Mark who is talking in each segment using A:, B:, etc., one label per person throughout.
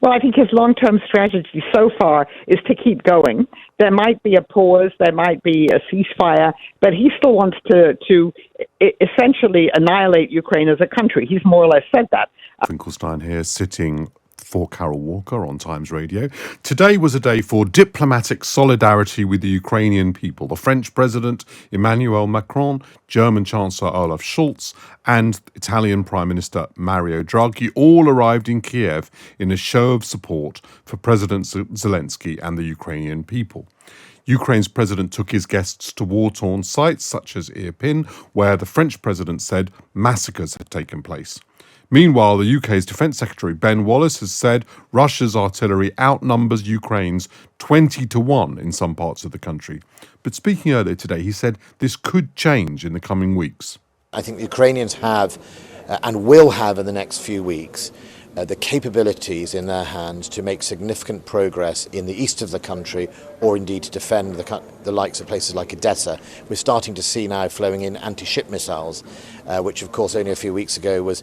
A: Well, I think his long-term strategy so far is to keep going. There might be a pause, there might be a ceasefire, but he still wants to essentially annihilate Ukraine as a country. He's more or less said that.
B: Finkelstein here, sitting for Carol Walker on Times Radio. Today was a day for diplomatic solidarity with the Ukrainian people. The French President Emmanuel Macron, German Chancellor Olaf Scholtz, and Italian Prime Minister Mario Draghi all arrived in Kyiv in a show of support for President Zelenskyy and the Ukrainian people. Ukraine's president took his guests to war-torn sites such as Irpin, where the French president said massacres had taken place. Meanwhile, the UK's Defence Secretary Ben Wallace has said Russia's artillery outnumbers Ukraine's 20-1 in some parts of the country. But speaking earlier today, he said this could change in the coming weeks.
C: I think the Ukrainians have and will have in the next few weeks the capabilities in their hands to make significant progress in the east of the country, or indeed to defend the likes of places like Odessa. We're starting to see now flowing in anti-ship missiles, which of course only a few weeks ago was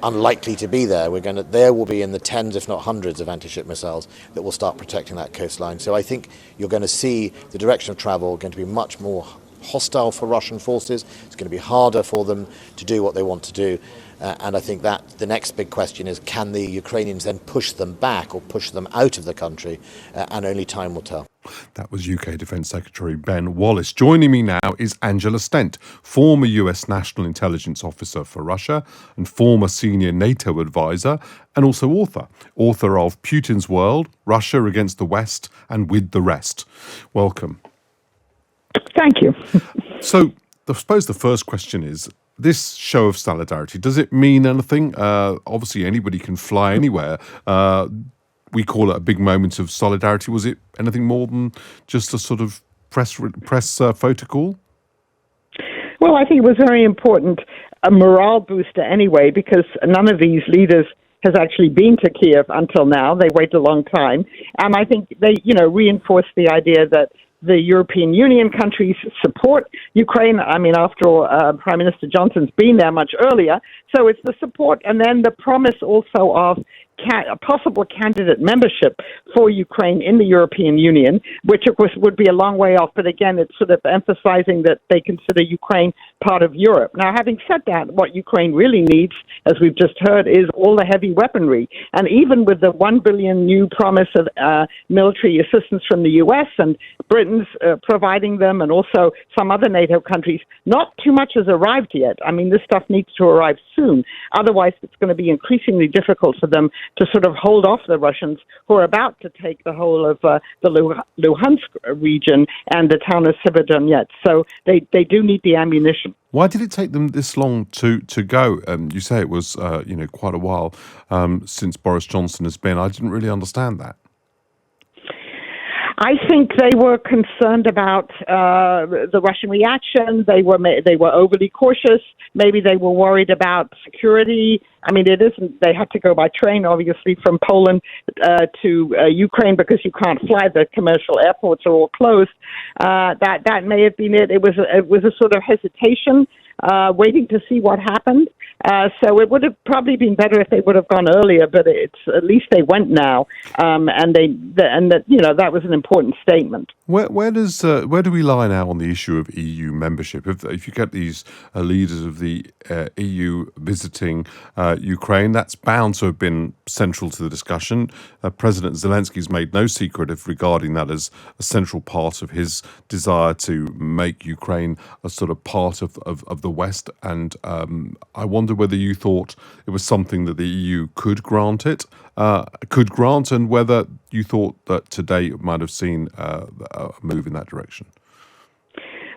C: unlikely to be there. There will be in the tens, if not hundreds, of anti-ship missiles that will start protecting that coastline. So I think you're going to see the direction of travel going to be much more hostile for Russian forces. It's going to be harder for them to do what they want to do. And I think that the next big question is, can the Ukrainians then push them back or push them out of the country? And only time will tell.
B: That was UK Defence Secretary Ben Wallace. Joining me now is Angela Stent, former US National Intelligence Officer for Russia and former senior NATO advisor, and also author of Putin's World, Russia Against the West and With the Rest. Welcome.
A: Thank you.
B: So I suppose the first question is, this show of solidarity, does it mean anything? Obviously, anybody can fly anywhere. We call it a big moment of solidarity. Was it anything more than just a sort of press photo call?
A: Well, I think it was very important, a morale booster anyway, because none of these leaders has actually been to Kyiv until now. They waited a long time. And I think they, reinforced the idea that the European Union countries support Ukraine. I mean, after all, Prime Minister Johnson's been there much earlier. So it's the support and then the promise also of a possible candidate membership for Ukraine in the European Union, which of course would be a long way off. But again, it's sort of emphasizing that they consider Ukraine part of Europe. Now, having said that, what Ukraine really needs, as we've just heard, is all the heavy weaponry. And even with the $1 billion new promise of military assistance from the U.S. and Britain's providing them, and also some other NATO countries, not too much has arrived yet. I mean, this stuff needs to arrive soon. Otherwise, it's going to be increasingly difficult for them to sort of hold off the Russians, who are about to take the whole of the Luhansk region and the town of Severodonetsk. So they do need the ammunition.
B: Why did it take them this long to go? You say it was quite a while since Boris Johnson has been. I didn't really understand that.
A: I think they were concerned about the Russian reaction. They were overly cautious. Maybe they were worried about security. I mean, it isn't. They had to go by train, obviously, from Poland to Ukraine because you can't fly. The commercial airports are all closed. That may have been it. It was a sort of hesitation, waiting to see what happened. So it would have probably been better if they would have gone earlier, but at least they went now, and that was an important statement.
B: Where do we lie now on the issue of EU membership? If you get these leaders of the EU visiting Ukraine, that's bound to have been central to the discussion. President Zelensky's made no secret of regarding that as a central part of his desire to make Ukraine a sort of part of the West. And I wonder whether you thought it was something that the EU could grant, and whether you thought that today it might have seen a move in that direction.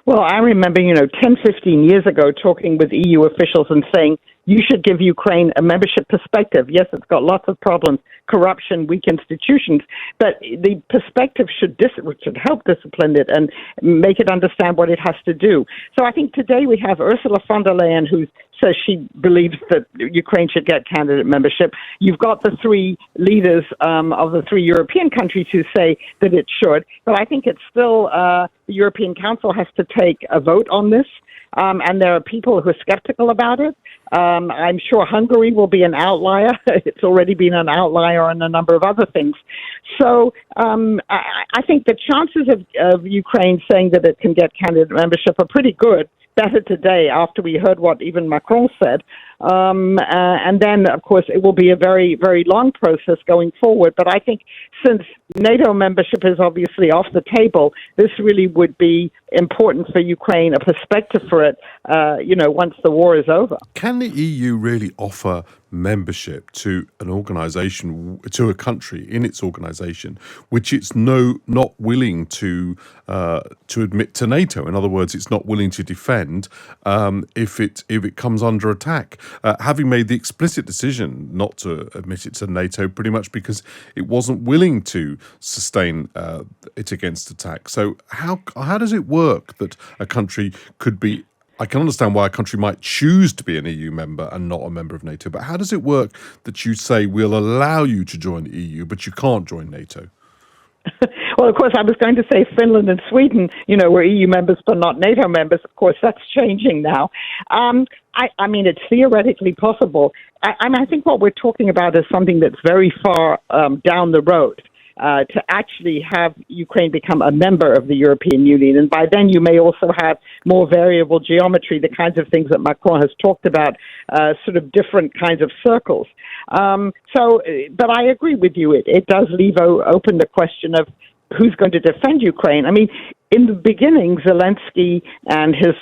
A: Well, I remember, 10, 15 years ago talking with EU officials and saying, you should give Ukraine a membership perspective. Yes, it's got lots of problems, corruption, weak institutions, but the perspective should help discipline it and make it understand what it has to do. So I think today we have Ursula von der Leyen, who says she believes that Ukraine should get candidate membership. You've got the three leaders of the three European countries who say that it should, but I think it's still the European Council has to take a vote on this. and there are people who are skeptical about it. I'm sure Hungary will be an outlier. It's already been an outlier on a number of other things. So I think the chances of Ukraine saying that it can get candidate membership are pretty good. Better today after we heard what even Macron said. And then, of course, it will be a very, very long process going forward. But I think since NATO membership is obviously off the table, this really would be important for Ukraine, a perspective for it, once the war is over.
B: Can the EU really offer membership to an organisation, to a country in its organisation, which it's not willing to admit to NATO? In other words, it's not willing to defend if it comes under attack, having made the explicit decision not to admit it to NATO, pretty much because it wasn't willing to sustain it against attack. So how does it work that a country could be? I can understand why a country might choose to be an EU member and not a member of NATO, but how does it work that you say we'll allow you to join the EU, but you can't join NATO?
A: Well, of course, I was going to say Finland and Sweden, were EU members but not NATO members. Of course, that's changing now. I mean, it's theoretically possible. I think what we're talking about is something that's very far down the road. To actually have Ukraine become a member of the European Union. And by then you may also have more variable geometry, the kinds of things that Macron has talked about, sort of different kinds of circles. But I agree with you. It does leave open the question of who's going to defend Ukraine. I mean, in the beginning, Zelenskyy and his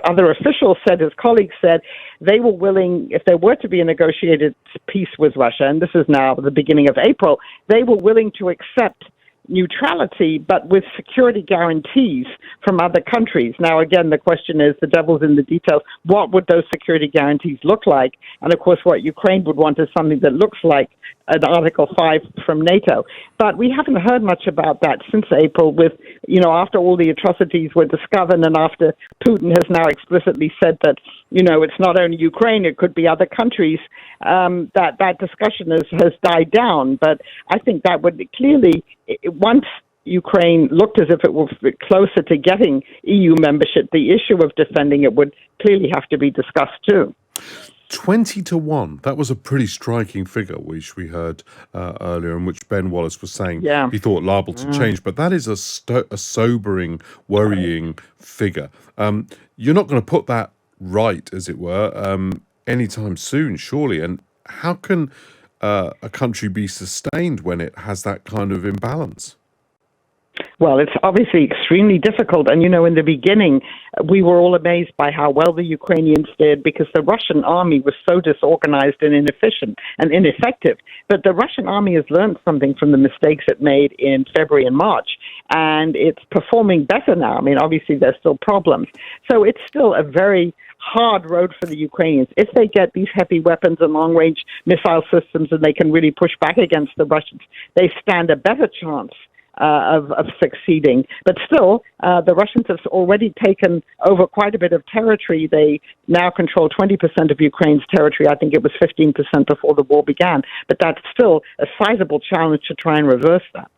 A: other officials said, his colleagues said, they were willing, if there were to be a negotiated peace with Russia, and this is now the beginning of April, they were willing to accept neutrality, but with security guarantees from other countries. Now, again, the question is, the devil's in the details. What would those security guarantees look like? And, of course, what Ukraine would want is something that looks like an Article 5 from NATO. But we haven't heard much about that since April with, after all the atrocities were discovered and after Putin has now explicitly said that, it's not only Ukraine, it could be other countries, that discussion has died down. But I think that would clearly, once Ukraine looked as if it was closer to getting EU membership, the issue of defending it would clearly have to be discussed too.
B: 20-1. That was a pretty striking figure, which we heard earlier, in which Ben Wallace was saying he thought liable to change. But that is a sobering, worrying figure. You're not going to put that right, as it were, anytime soon, surely. And how can a country be sustained when it has that kind of imbalance?
A: Well, it's obviously extremely difficult. And, in the beginning, we were all amazed by how well the Ukrainians did because the Russian army was so disorganized and inefficient and ineffective. But the Russian army has learned something from the mistakes it made in February and March, and it's performing better now. I mean, obviously, there's still problems. So it's still a very hard road for the Ukrainians. If they get these heavy weapons and long-range missile systems and they can really push back against the Russians, they stand a better chance of succeeding. But still, the Russians have already taken over quite a bit of territory. They now control 20% of Ukraine's territory. I think it was 15% before the war began. But that's still a sizable challenge to try and reverse that.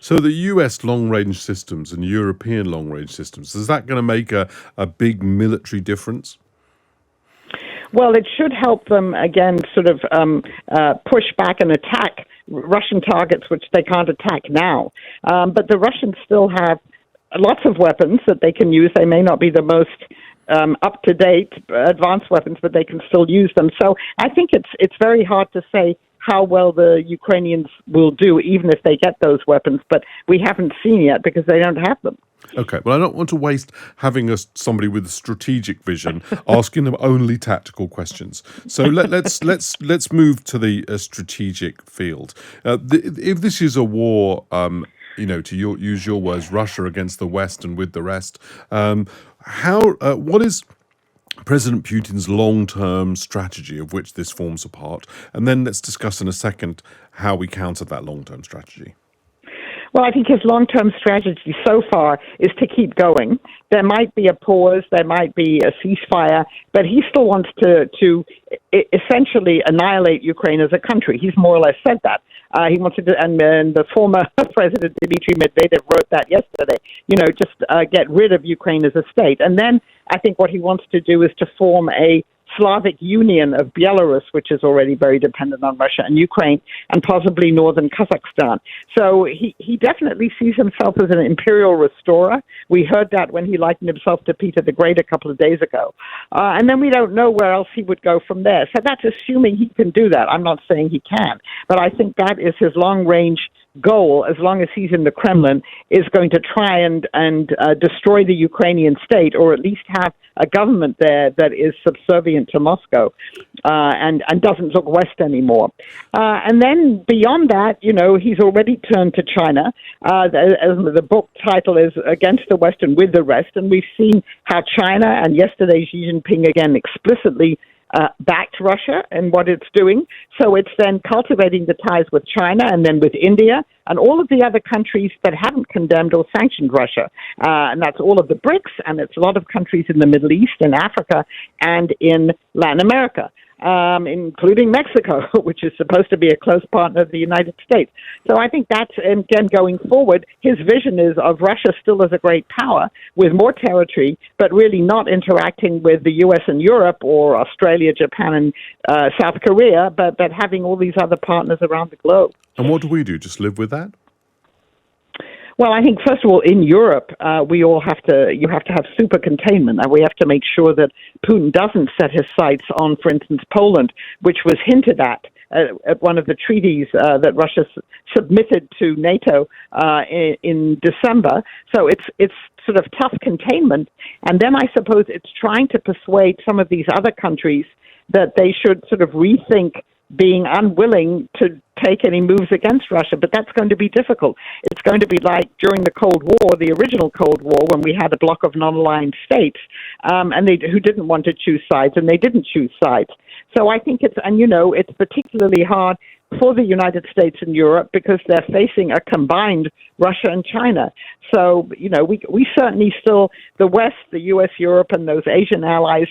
B: So the US long-range systems and European long-range systems, is that going to make a big military difference?
A: Well, it should help them, again, sort of push back and attack Russian targets, which they can't attack now. But the Russians still have lots of weapons that they can use. They may not be the most up-to-date advanced weapons, but they can still use them. So I think it's very hard to say how well the Ukrainians will do, even if they get those weapons. But we haven't seen yet because they don't have them.
B: Okay, well, I don't want to waste having somebody with a strategic vision asking them only tactical questions. So let's move to the strategic field. If this is a war, to use your words, Russia against the West and with the rest, what is President Putin's long-term strategy of which this forms a part? And then let's discuss in a second how we counter that long-term strategy.
A: Well, I think his long-term strategy so far is to keep going. There might be a pause, there might be a ceasefire, but he still wants to essentially annihilate Ukraine as a country. He's more or less said that. He wanted to, and the former President Dmitry Medvedev wrote that yesterday, just get rid of Ukraine as a state. And then I think what he wants to do is to form a Slavic Union of Belarus, which is already very dependent on Russia and Ukraine, and possibly northern Kazakhstan. So he definitely sees himself as an imperial restorer. We heard that when he likened himself to Peter the Great a couple of days ago. And then we don't know where else he would go from there. So that's assuming he can do that. I'm not saying he can, but I think that is his long-range goal, as long as he's in the Kremlin, is going to try and destroy the Ukrainian state, or at least have a government there that is subservient to Moscow and doesn't look west anymore. And then beyond that, he's already turned to China. As the book title is Against the West and With the Rest, and we've seen how China, and yesterday Xi Jinping again explicitly backed Russia and what it's doing. So it's then cultivating the ties with China and then with India and all of the other countries that haven't condemned or sanctioned Russia. And that's all of the BRICS, and it's a lot of countries in the Middle East, in Africa, and in Latin America, including Mexico, which is supposed to be a close partner of the United States. So I think that's, again, going forward, his vision is of Russia still as a great power with more territory, but really not interacting with the U.S. and Europe or Australia, Japan, and South Korea, but having all these other partners around the globe.
B: And what do we do? Just live with that?
A: Well, I think, first of all, in Europe, you have to have super containment, and we have to make sure that Putin doesn't set his sights on, for instance, Poland, which was hinted at one of the treaties that Russia submitted to NATO in December. So it's sort of tough containment. And then I suppose it's trying to persuade some of these other countries that they should sort of rethink being unwilling to take any moves against Russia, but that's going to be difficult. It's going to be like during the Cold War, the original Cold War, when we had a block of non-aligned states, who didn't want to choose sides, and they didn't choose sides. So I think it's particularly hard for the United States and Europe because they're facing a combined Russia and China. So, we certainly still, the West, the U.S., Europe, and those Asian allies,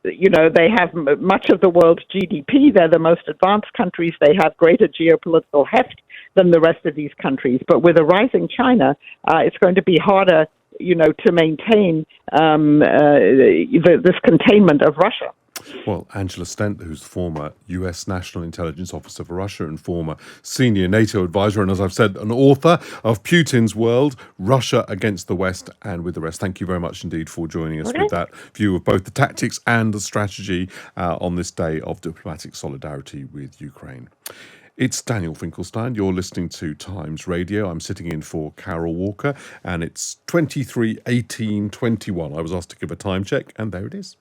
A: they have much of the world's GDP. They're the most advanced countries. They have greater geopolitical heft than the rest of these countries. But with a rising China, it's going to be harder, to maintain this containment of Russia.
B: Well, Angela Stent, who's the former US National Intelligence Officer for Russia and former senior NATO advisor, and as I've said, an author of Putin's World, Russia Against the West and With the Rest. Thank you very much indeed for joining us with that view of both the tactics and the strategy on this day of diplomatic solidarity with Ukraine. It's Daniel Finkelstein. You're listening to Times Radio. I'm sitting in for Carol Walker, and it's 23:18:21. I was asked to give a time check, and there it is.